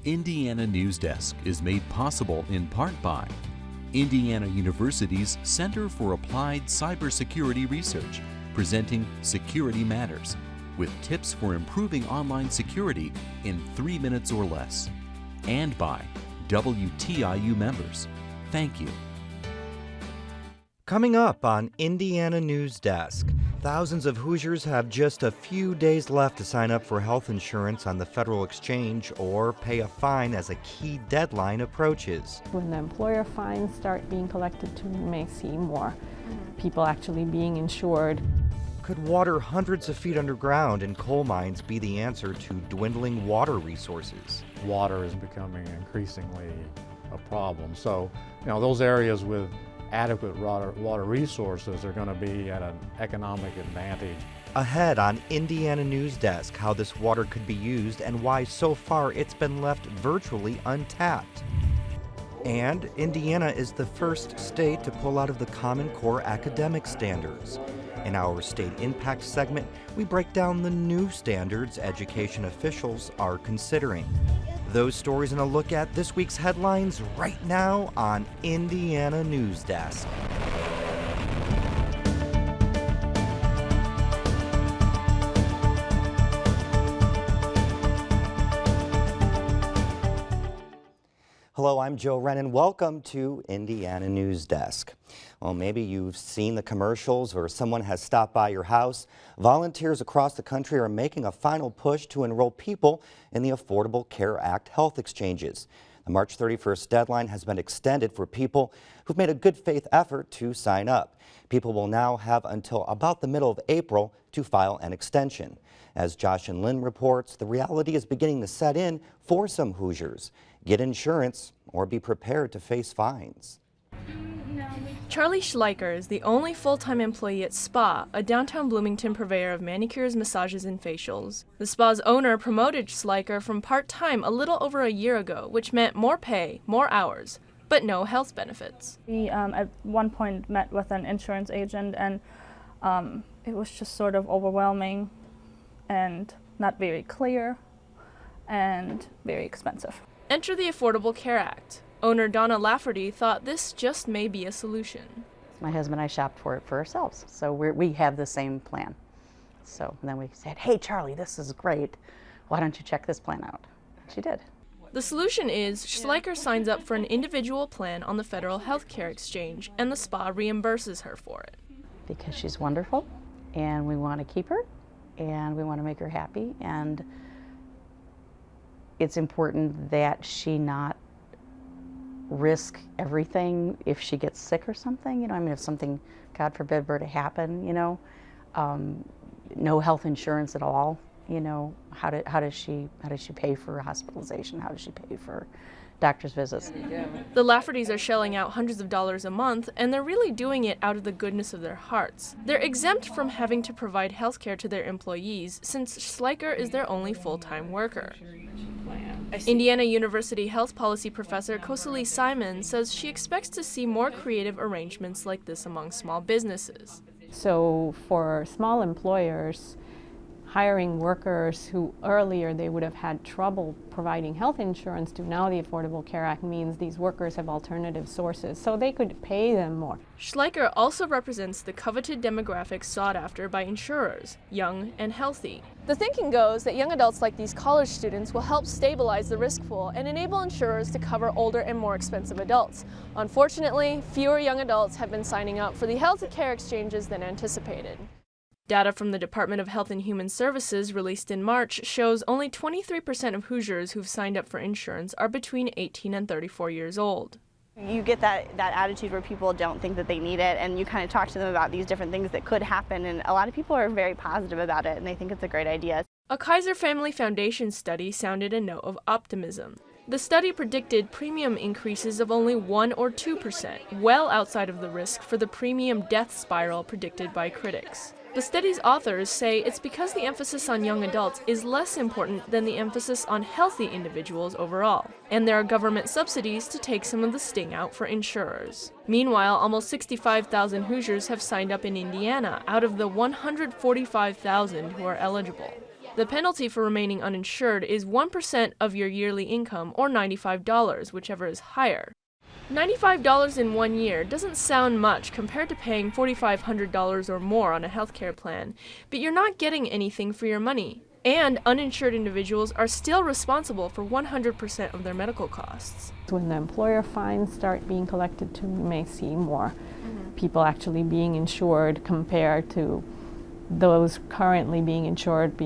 Indiana Newsdesk is made possible in part by Indiana University's Center for Applied Cybersecurity Research, presenting Security Matters, with tips for improving online security in 3 minutes or less. And by WTIU members. Thank you. Coming up on Indiana Newsdesk, thousands of Hoosiers have just a few days left to sign up for health insurance on the federal exchange or pay a fine as a key deadline approaches. When the employer fines start being collected too, you may see more people actually being insured. Could water hundreds of feet underground in coal mines be the answer to dwindling water resources? Water is becoming increasingly a problem. So, those areas with adequate water resources are going to be at an economic advantage. Ahead on Indiana Newsdesk, how this water could be used and why so far it's been left virtually untapped. And Indiana is the first state to pull out of the Common Core academic standards. In our StateImpact segment, we break down the new standards education officials are considering. Those stories and a look at this week's headlines right now on Indiana Newsdesk. Hello, I'm Joe Rennan. Welcome to Indiana Newsdesk. Well, maybe you've seen the commercials or someone has stopped by your house. Volunteers across the country are making a final push to enroll people in the Affordable Care Act health exchanges. The March 31st deadline has been extended for people who've made a good faith effort to sign up. People will now have until about the middle of April to file an extension. As Josh and Lynn reports, the reality is beginning to set in for some Hoosiers. Get insurance or be prepared to face fines. Charlie Schleicher is the only full-time employee at Spa, a downtown Bloomington purveyor of manicures, massages, and facials. The spa's owner promoted Schleicher from part-time a little over a year ago, which meant more pay, more hours, but no health benefits. We at one point met with an insurance agent, and it was just sort of overwhelming and not very clear and very expensive. Enter the Affordable Care Act. Owner Donna Lafferty thought this just may be a solution. My husband and I shopped for it for ourselves, so we have the same plan. So then we said, hey Charlie, this is great. Why don't you check this plan out? She did. The solution is Schleicher signs up for an individual plan on the Federal Health Care Exchange, and the spa reimburses her for it. Because she's wonderful, and we want to keep her, and we want to make her happy, and it's important that she not risk everything if she gets sick or something. If something, God forbid, were to happen, no health insurance at all. How does she pay for hospitalization? How does she pay for doctor's visits? The Laffertys are shelling out hundreds of dollars a month, and they're really doing it out of the goodness of their hearts. They're exempt from having to provide health care to their employees since Schleicher is their only full-time worker. Indiana University health policy professor Kosali Simon says she expects to see more creative arrangements like this among small businesses. So for small employers, hiring workers who earlier they would have had trouble providing health insurance to, now the Affordable Care Act means these workers have alternative sources, so they could pay them more. Schleicher also represents the coveted demographic sought after by insurers, young and healthy. The thinking goes that young adults like these college students will help stabilize the risk pool and enable insurers to cover older and more expensive adults. Unfortunately, fewer young adults have been signing up for the health care exchanges than anticipated. Data from the Department of Health and Human Services released in March shows only 23% of Hoosiers who've signed up for insurance are between 18 and 34 years old. You get that attitude where people don't think that they need it, and you kind of talk to them about these different things that could happen, and a lot of people are very positive about it, and they think it's a great idea. A Kaiser Family Foundation study sounded a note of optimism. The study predicted premium increases of only 1 or 2%, well outside of the risk for the premium death spiral predicted by critics. The study's authors say it's because the emphasis on young adults is less important than the emphasis on healthy individuals overall, and there are government subsidies to take some of the sting out for insurers. Meanwhile, almost 65,000 Hoosiers have signed up in Indiana out of the 145,000 who are eligible. The penalty for remaining uninsured is 1% of your yearly income, or $95, whichever is higher. $95 in 1 year doesn't sound much compared to paying $4,500 or more on a healthcare plan, but you're not getting anything for your money. And uninsured individuals are still responsible for 100% of their medical costs. When the employer fines start being collected too, we may see more people actually being insured compared to those currently being insured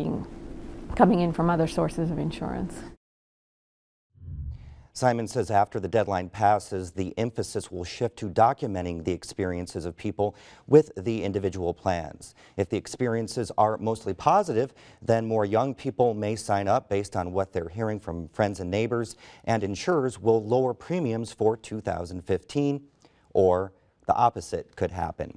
coming in from other sources of insurance. Simon says after the deadline passes, the emphasis will shift to documenting the experiences of people with the individual plans. If the experiences are mostly positive, then more young people may sign up based on what they're hearing from friends and neighbors, and insurers will lower premiums for 2015, or the opposite could happen.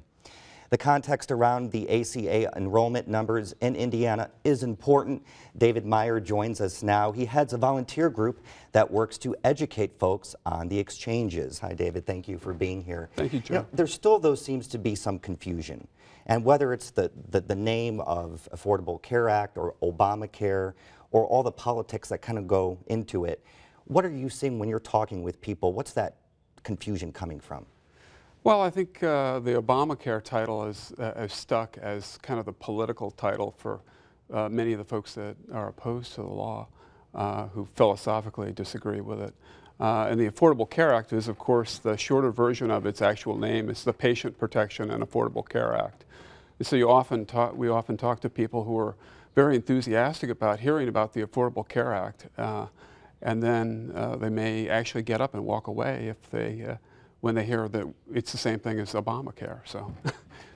The context around the ACA enrollment numbers in Indiana is important. David Meyer joins us now. He heads a volunteer group that works to educate folks on the exchanges. Hi, David. Thank you for being here. Thank you, Joe. There still, though, seems to be some confusion. And whether it's the name of Affordable Care Act or Obamacare or all the politics that kind of go into it, what are you seeing when you're talking with people? What's that confusion coming from? Well, I think the Obamacare title is stuck as kind of the political title for many of the folks that are opposed to the law, who philosophically disagree with it. And the Affordable Care Act is, of course, the shorter version of its actual name. It's the Patient Protection and Affordable Care Act. And so we often talk to people who are very enthusiastic about hearing about the Affordable Care Act, and then they may actually get up and walk away if they when they hear that it's the same thing as Obamacare.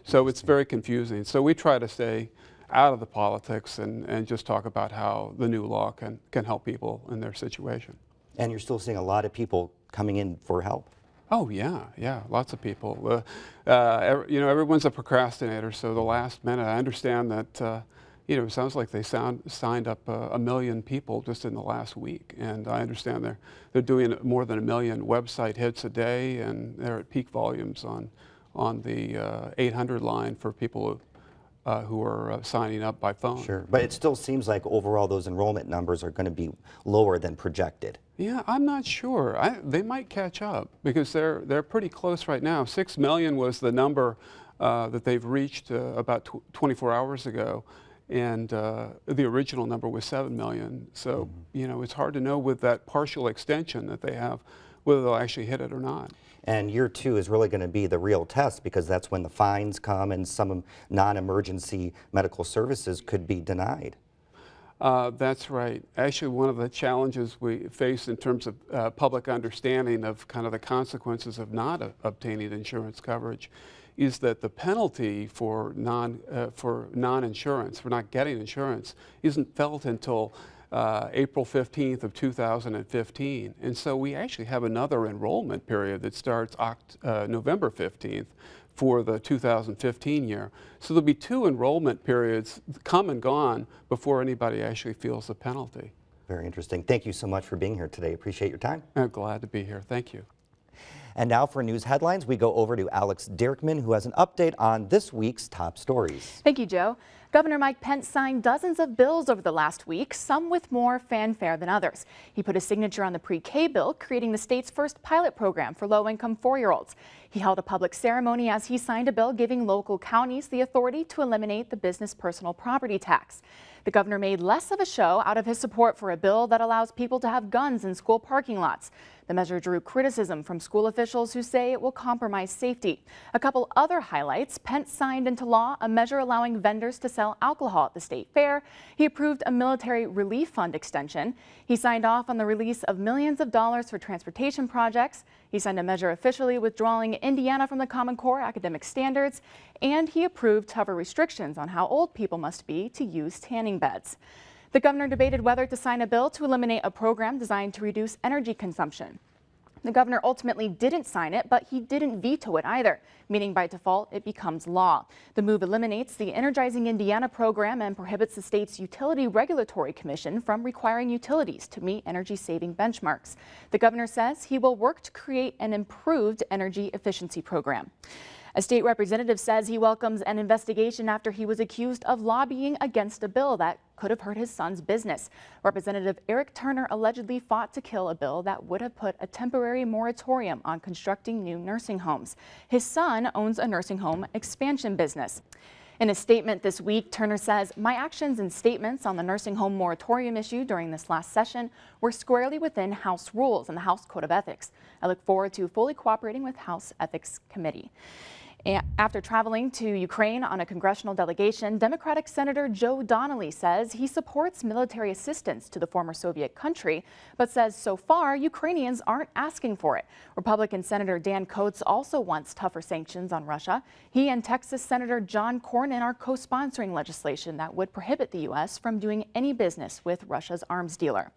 So it's very confusing. So we try to stay out of the politics and just talk about how the new law can help people in their situation. And you're still seeing a lot of people coming in for help? Oh yeah, lots of people. Everyone's a procrastinator, so the last minute. I understand that it sounds like they signed up 1 million people just in the last week, and I understand they're doing more than 1 million website hits a day, and they're at peak volumes on the 800 line for people who are signing up by phone. Sure, but it still seems like overall those enrollment numbers are going to be lower than projected. Yeah, I'm not sure. They might catch up because they're pretty close right now. 6 million was the number that they've reached about 24 hours ago. And the original number was 7 million. So, it's hard to know with that partial extension that they have whether they'll actually hit it or not. And year 2 is really going to be the real test, because that's when the fines come and some non-emergency medical services could be denied. That's right. Actually, one of the challenges we face in terms of public understanding of kind of the consequences of not obtaining insurance coverage is that the penalty for non-insurance, for not getting insurance, isn't felt until April 15th of 2015. And so we actually have another enrollment period that starts November 15th for the 2015 year. So there'll be 2 enrollment periods come and gone before anybody actually feels the penalty. Very interesting. Thank you so much for being here today. Appreciate your time. I'm glad to be here. Thank you. And now for news headlines, we go over to Alex Dirkman, who has an update on this week's top stories. Thank you, Joe. Governor Mike Pence signed dozens of bills over the last week, some with more fanfare than others. He put a signature on the pre-K bill, creating the state's first pilot program for low-income 4-year-olds. He held a public ceremony as he signed a bill giving local counties the authority to eliminate the business personal property tax. The governor made less of a show out of his support for a bill that allows people to have guns in school parking lots. The measure drew criticism from school officials who say it will compromise safety. A couple other highlights: Pence signed into law a measure allowing vendors to sell alcohol at the state fair. He approved a military relief fund extension. He signed off on the release of millions of dollars for transportation projects. He signed a measure officially withdrawing Indiana from the Common Core academic standards. And he approved tougher restrictions on how old people must be to use tanning beds. The governor debated whether to sign a bill to eliminate a program designed to reduce energy consumption. The governor ultimately didn't sign it, but he didn't veto it either, meaning by default it becomes law. The move eliminates the Energizing Indiana program and prohibits the state's Utility Regulatory Commission from requiring utilities to meet energy-saving benchmarks. The governor says he will work to create an improved energy efficiency program. A state representative says he welcomes an investigation after he was accused of lobbying against a bill that could have hurt his son's business. Representative Eric Turner allegedly fought to kill a bill that would have put a temporary moratorium on constructing new nursing homes. His son owns a nursing home expansion business. In a statement this week, Turner says, "My actions and statements on the nursing home moratorium issue during this last session were squarely within House rules and the House Code of Ethics. I look forward to fully cooperating with House Ethics Committee." After traveling to Ukraine on a congressional delegation, Democratic Senator Joe Donnelly says he supports military assistance to the former Soviet country, but says so far Ukrainians aren't asking for it. Republican Senator Dan Coates also wants tougher sanctions on Russia. He and Texas Senator John Cornyn are co-sponsoring legislation that would prohibit the U.S. from doing any business with Russia's arms dealer.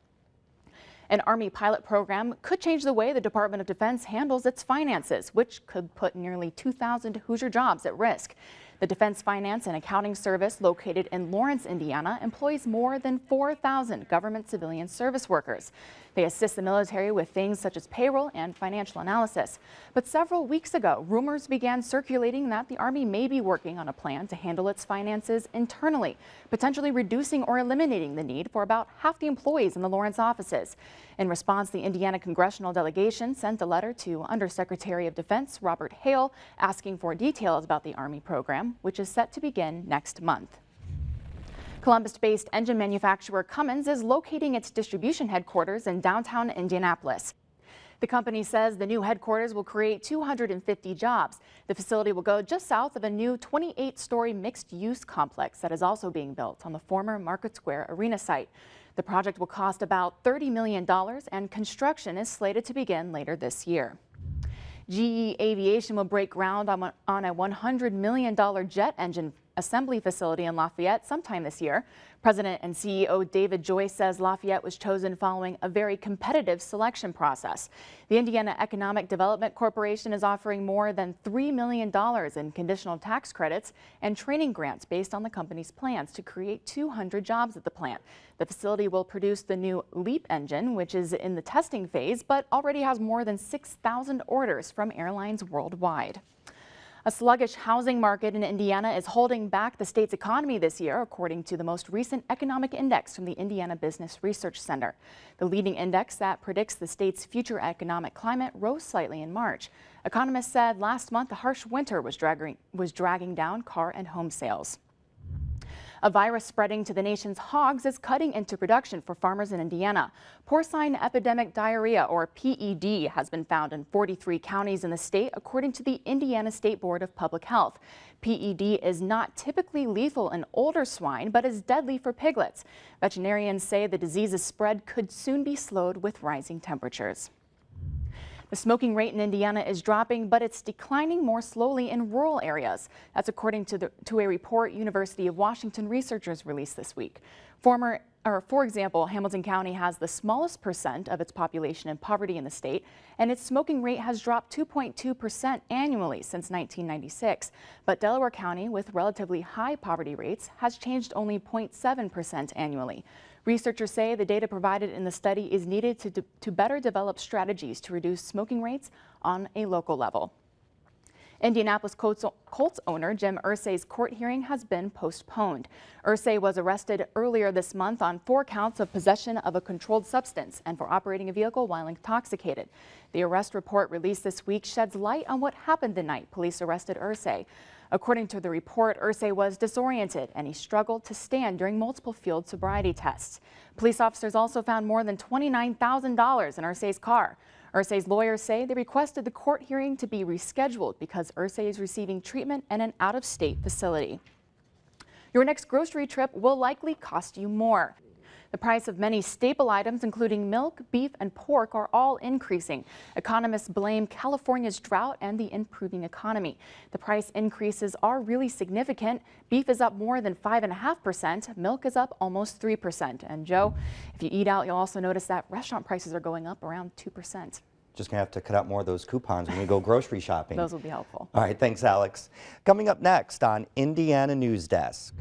An Army pilot program could change the way the Department of Defense handles its finances, which could put nearly 2,000 Hoosier jobs at risk. The Defense Finance and Accounting Service, located in Lawrence, Indiana, employs more than 4,000 government civilian service workers. They assist the military with things such as payroll and financial analysis. But several weeks ago, rumors began circulating that the Army may be working on a plan to handle its finances internally, potentially reducing or eliminating the need for about half the employees in the Lawrence offices. In response, the Indiana congressional delegation sent a letter to Undersecretary of Defense Robert Hale asking for details about the Army program, which is set to begin next month. Columbus-based engine manufacturer Cummins is locating its distribution headquarters in downtown Indianapolis. The company says the new headquarters will create 250 jobs. The facility will go just south of a new 28-story mixed-use complex that is also being built on the former Market Square Arena site. The project will cost about $30 million, and construction is slated to begin later this year. GE Aviation will break ground on a $100 million jet engine assembly facility in Lafayette sometime this year. President and CEO David Joyce says Lafayette was chosen following a very competitive selection process. The Indiana Economic Development Corporation is offering more than $3 million in conditional tax credits and training grants based on the company's plans to create 200 jobs at the plant. The facility will produce the new LEAP engine, which is in the testing phase, but already has more than 6,000 orders from airlines worldwide. A sluggish housing market in Indiana is holding back the state's economy this year, according to the most recent economic index from the Indiana Business Research Center. The leading index that predicts the state's future economic climate rose slightly in March. Economists said last month a harsh winter was dragging down car and home sales. A virus spreading to the nation's hogs is cutting into production for farmers in Indiana. Porcine epidemic diarrhea, or PED, has been found in 43 counties in the state, according to the Indiana State Board of Public Health. PED is not typically lethal in older swine, but is deadly for piglets. Veterinarians say the disease's spread could soon be slowed with rising temperatures. The smoking rate in Indiana is dropping, but it's declining more slowly in rural areas. That's according to a report University of Washington researchers released this week. For example, Hamilton County has the smallest percent of its population in poverty in the state, and its smoking rate has dropped 2.2% annually since 1996. But Delaware County, with relatively high poverty rates, has changed only 0.7% annually. Researchers say the data provided in the study is needed to better develop strategies to reduce smoking rates on a local level. Indianapolis Colts owner Jim Irsay's court hearing has been postponed. Irsay was arrested earlier this month on 4 counts of possession of a controlled substance and for operating a vehicle while intoxicated. The arrest report released this week sheds light on what happened the night police arrested Irsay. According to the report, Irsay was disoriented and he struggled to stand during multiple field sobriety tests. Police officers also found more than $29,000 in Irsay's car. Irsay's lawyers say they requested the court hearing to be rescheduled because Irsay is receiving treatment in an out-of-state facility. Your next grocery trip will likely cost you more. The price of many staple items, including milk, beef, and pork, are all increasing. Economists blame California's drought and the improving economy. The price increases are really significant. Beef is up more than 5.5%. Milk is up almost 3%. And Joe, if you eat out, you'll also notice that restaurant prices are going up around 2%. Just gonna have to cut out more of those coupons when we go grocery shopping. Those will be helpful. All right, thanks, Alex. Coming up next on Indiana Newsdesk.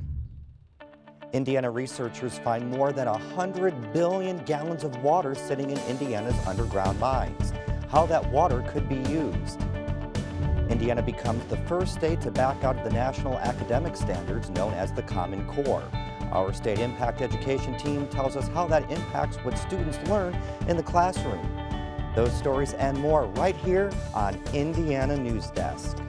Indiana researchers find more than 100 billion gallons of water sitting in Indiana's underground mines. How that water could be used. Indiana becomes the first state to back out of the national academic standards known as the Common Core. Our State Impact education team tells us how that impacts what students learn in the classroom. Those stories and more right here on Indiana Newsdesk.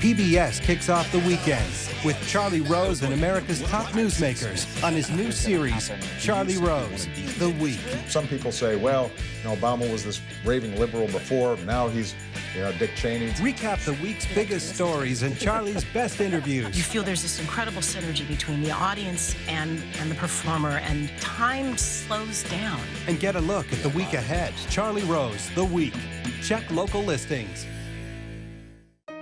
PBS kicks off the weekends with Charlie Rose and America's top newsmakers on his new series, Charlie Rose, The Week. Some people say, well, Obama was this raving liberal before, now he's, Dick Cheney. Recap the week's biggest stories and Charlie's best interviews. You feel there's this incredible synergy between the audience and the performer, and time slows down. And get a look at the week ahead. Charlie Rose, The Week. Check local listings.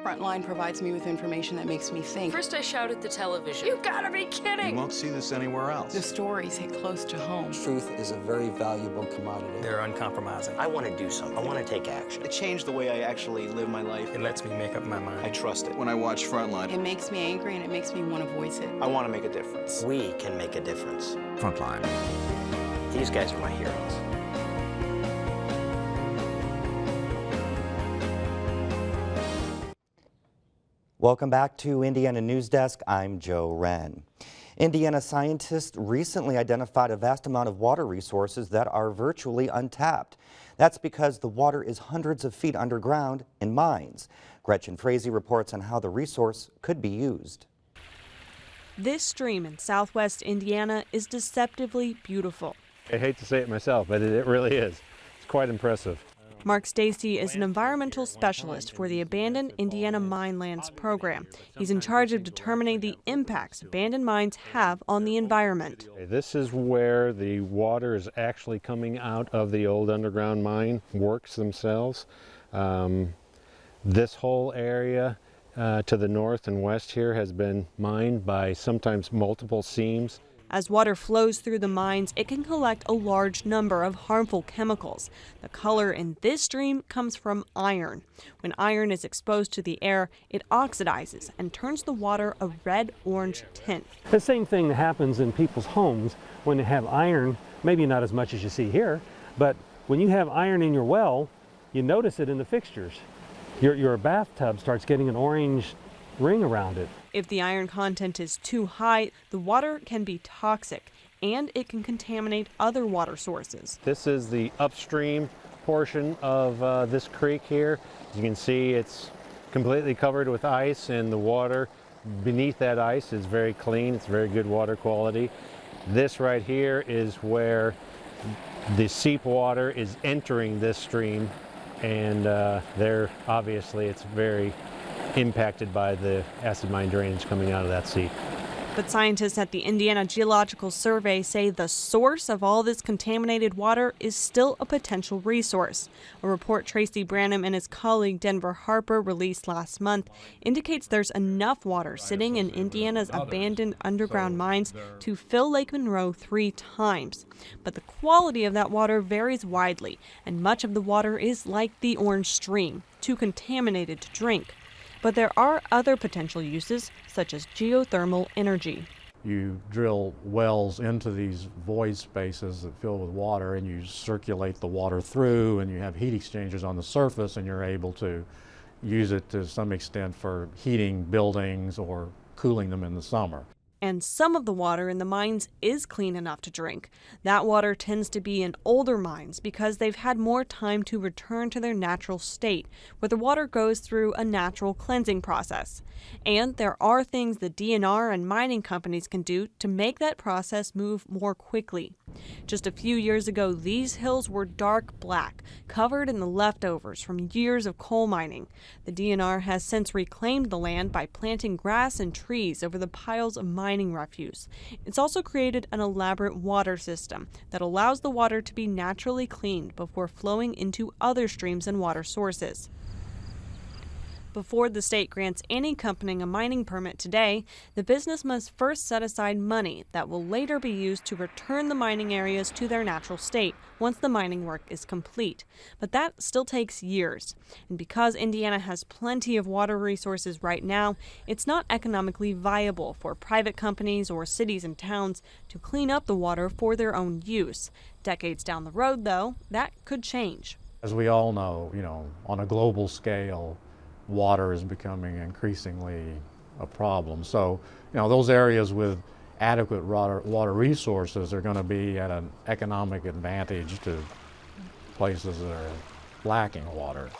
Frontline provides me with information that makes me think. First I shout at the television. You gotta be kidding! You won't see this anywhere else. The stories hit close to home. Truth is a very valuable commodity. They're uncompromising. I want to do something. I want to take action. It changed the way I actually live my life. It lets me make up my mind. I trust it. When I watch Frontline, it makes me angry and it makes me want to voice it. I want to make a difference. We can make a difference. Frontline. These guys are my heroes. Welcome back to Indiana Newsdesk. I'm Joe Wren. Indiana scientists recently identified a vast amount of water resources that are virtually untapped. That's because the water is hundreds of feet underground in mines. Gretchen Frazee reports on how the resource could be used. This stream in southwest Indiana is deceptively beautiful. I hate to say it myself, but it really is. It's quite impressive. Mark Stacy is an environmental specialist for the Abandoned Indiana Mine Lands program. He's in charge of determining the impacts abandoned mines have on the environment. This is where the water is actually coming out of the old underground mine works themselves. This whole area to the north and west here has been mined by sometimes multiple seams. As water flows through the mines, it can collect a large number of harmful chemicals. The color in this stream comes from iron. When iron is exposed to the air, it oxidizes and turns the water a red-orange tint. The same thing that happens in people's homes when they have iron, maybe not as much as you see here, but when you have iron in your well, you notice it in the fixtures. Your bathtub starts getting an orange ring around it. If the iron content is too high, the water can be toxic and it can contaminate other water sources. This is the upstream portion of this creek here. As you can see, it's completely covered with ice, and the water beneath that ice is very clean. It's very good water quality. This right here is where the seep water is entering this stream, and there obviously it's very impacted by the acid mine drainage coming out of that seep. But scientists at the Indiana Geological Survey say the source of all this contaminated water is still a potential resource. A report Tracy Branham and his colleague Denver Harper released last month indicates there's enough water sitting in Indiana's abandoned underground mines to fill Lake Monroe 3 times. But the quality of that water varies widely, and much of the water is like the orange stream, too contaminated to drink. But there are other potential uses, such as geothermal energy. You drill wells into these void spaces that fill with water, and you circulate the water through, and you have heat exchangers on the surface, and you're able to use it to some extent for heating buildings or cooling them in the summer. And some of the water in the mines is clean enough to drink. That water tends to be in older mines because they've had more time to return to their natural state, where the water goes through a natural cleansing process. And there are things the DNR and mining companies can do to make that process move more quickly. Just a few years ago, these hills were dark black, covered in the leftovers from years of coal mining. The DNR has since reclaimed the land by planting grass and trees over the piles of mining refuse. It's also created an elaborate water system that allows the water to be naturally cleaned before flowing into other streams and water sources. Before the state grants any company a mining permit today, the business must first set aside money that will later be used to return the mining areas to their natural state once the mining work is complete. But that still takes years. And because Indiana has plenty of water resources right now, it's not economically viable for private companies or cities and towns to clean up the water for their own use. Decades down the road, though, that could change. As we all know, on a global scale, water is becoming increasingly a problem. So, you know, those areas with adequate water resources are going to be at an economic advantage to places that are lacking water.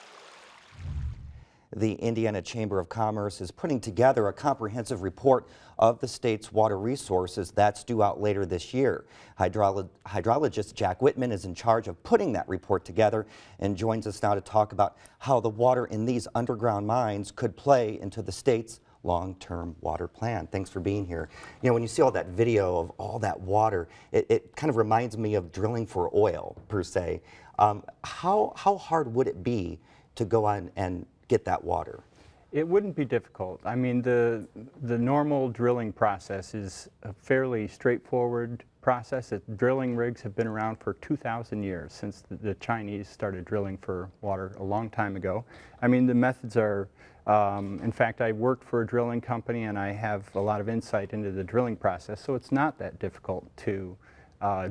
The Indiana Chamber of Commerce is putting together a comprehensive report of the state's water resources that's due out later this year. Hydrologist Jack Whitman is in charge of putting that report together and joins us now to talk about how the water in these underground mines could play into the state's long-term water plan. Thanks for being here. You know, when you see all that video of all that water, it kind of reminds me of drilling for oil, per se. How hard would it be to go on and get that water? It wouldn't be difficult. I mean, the normal drilling process is a fairly straightforward process. Drilling rigs have been around for 2,000 years, since the Chinese started drilling for water a long time ago. I mean, the methods are, in fact, I worked for a drilling company and I have a lot of insight into the drilling process, so it's not that difficult to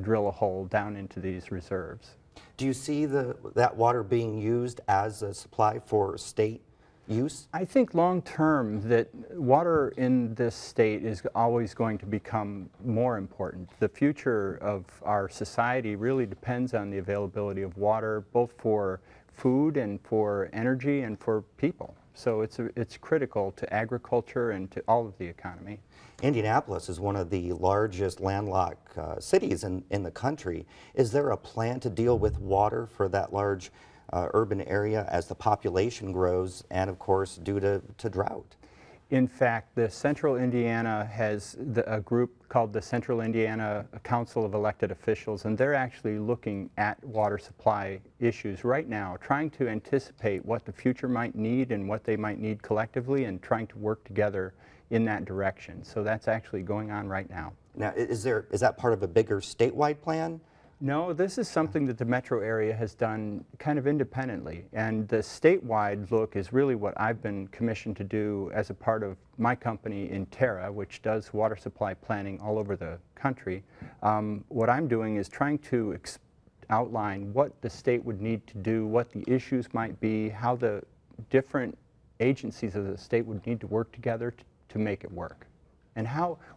drill a hole down into these reserves. Do you see that water being used as a supply for state use? I think long term that water in this state is always going to become more important. The future of our society really depends on the availability of water, both for food and for energy and for people. So it's critical to agriculture and to all of the economy. Indianapolis is one of the largest landlocked cities in the country. Is there a plan to deal with water for that large urban area as the population grows and, of course, due to drought? In fact, the Central Indiana has a group called the Central Indiana Council of Elected Officials, and they're actually looking at water supply issues right now, trying to anticipate what the future might need and what they might need collectively, and trying to work together in that direction. So that's actually going on right now. Now, is that part of a bigger statewide plan? No, this is something that the metro area has done kind of independently, and the statewide look is really what I've been commissioned to do as a part of my company Interra, which does water supply planning all over the country. What I'm doing is trying to outline what the state would need to do, what the issues might be, how the different agencies of the state would need to work together to make it work, and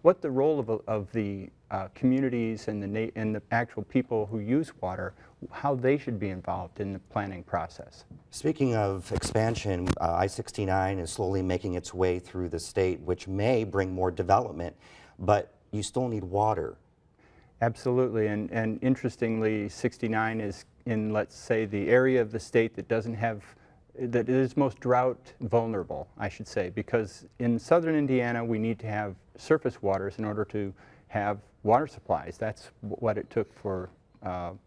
what the role of the communities and the actual people who use water, how they should be involved in the planning process. Speaking of expansion, I-69 is slowly making its way through the state, which may bring more development, but you still need water. Absolutely, and interestingly, 69 is in, let's say, the area of the state that is most drought vulnerable, I should say, because in southern Indiana we need to have surface waters in order to have water supplies. That's what it took for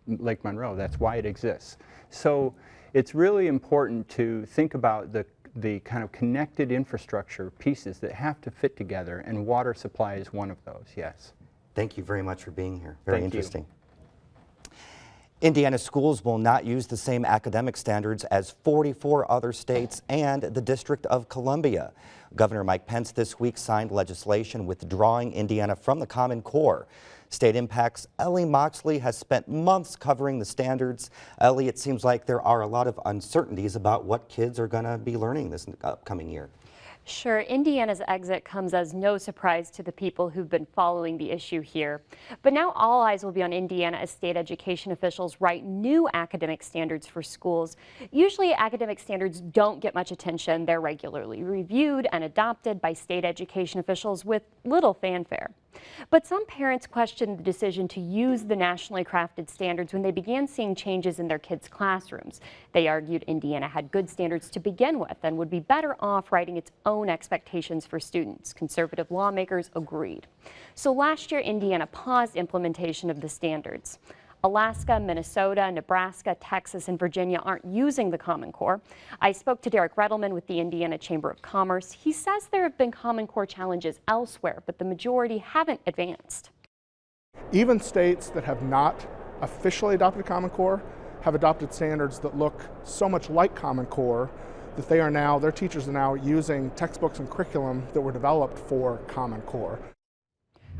Lake Monroe. That's why it exists. So it's really important to think about the kind of connected infrastructure pieces that have to fit together, and water supply is one of those, yes. Thank you very much for being here. Very interesting. You. Indiana schools will not use the same academic standards as 44 other states and the District of Columbia. Governor Mike Pence this week signed legislation withdrawing Indiana from the Common Core. StateImpact's Ellie Moxley has spent months covering the standards. Ellie, it seems like there are a lot of uncertainties about what kids are going to be learning this upcoming year. Sure, Indiana's exit comes as no surprise to the people who've been following the issue here. But now all eyes will be on Indiana as state education officials write new academic standards for schools. Usually academic standards don't get much attention. They're regularly reviewed and adopted by state education officials with little fanfare. But some parents questioned the decision to use the nationally crafted standards when they began seeing changes in their kids' classrooms. They argued Indiana had good standards to begin with and would be better off writing its own expectations for students. Conservative lawmakers agreed. So last year, Indiana paused implementation of the standards. Alaska, Minnesota, Nebraska, Texas, and Virginia aren't using the Common Core. I spoke to Derek Redelman with the Indiana Chamber of Commerce. He says there have been Common Core challenges elsewhere, but the majority haven't advanced. Even states that have not officially adopted Common Core have adopted standards that look so much like Common Core that their teachers are now using textbooks and curriculum that were developed for Common Core.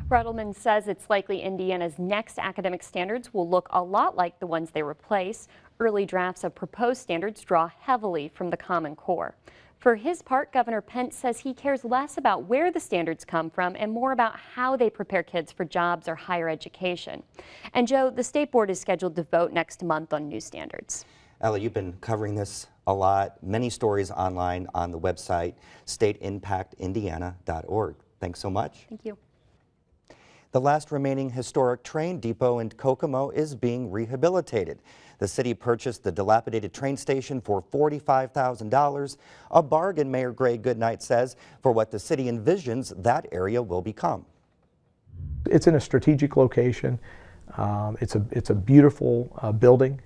Redelman says it's likely Indiana's next academic standards will look a lot like the ones they replace. Early drafts of proposed standards draw heavily from the Common Core. For his part, Governor Pence says he cares less about where the standards come from and more about how they prepare kids for jobs or higher education. And Joe, the state board is scheduled to vote next month on new standards. Ella, you've been covering this a lot. Many stories online on the website, StateImpactIndiana.org. Thanks so much. Thank you. The last remaining historic train depot in Kokomo is being rehabilitated. The city purchased the dilapidated train station for $45,000, a bargain, Mayor Gray Goodnight says, for what the city envisions that area will become. It's in a strategic location. It's a beautiful building.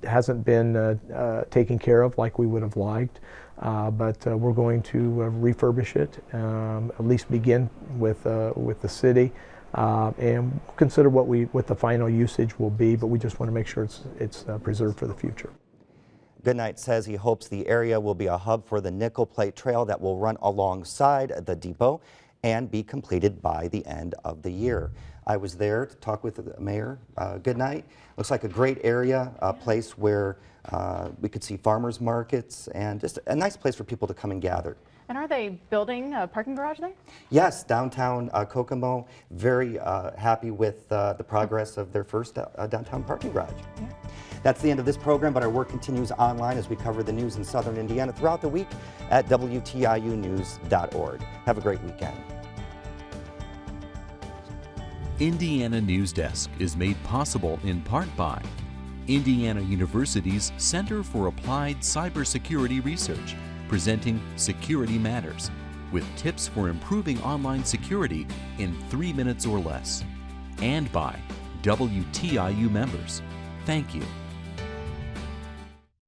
Hasn't been taken care of like we would have liked, but we're going to refurbish it, at least begin with the city. And consider what the final usage will be, but we just want to make sure it's preserved for the future. Goodnight says he hopes the area will be a hub for the nickel plate trail that will run alongside the depot and be completed by the end of the year. I was there to talk with the mayor. Goodnight. Looks like a great area, a place where we could see farmers markets and just a nice place for people to come and gather. And are they building a parking garage there? Yes, downtown Kokomo, very happy with the progress of their first downtown parking garage. Yeah. That's the end of this program, but our work continues online as we cover the news in Southern Indiana throughout the week at WTIUnews.org. Have a great weekend. Indiana Newsdesk is made possible in part by Indiana University's Center for Applied Cybersecurity Research, presenting Security Matters, with tips for improving online security in 3 minutes or less. And by WTIU members. Thank you.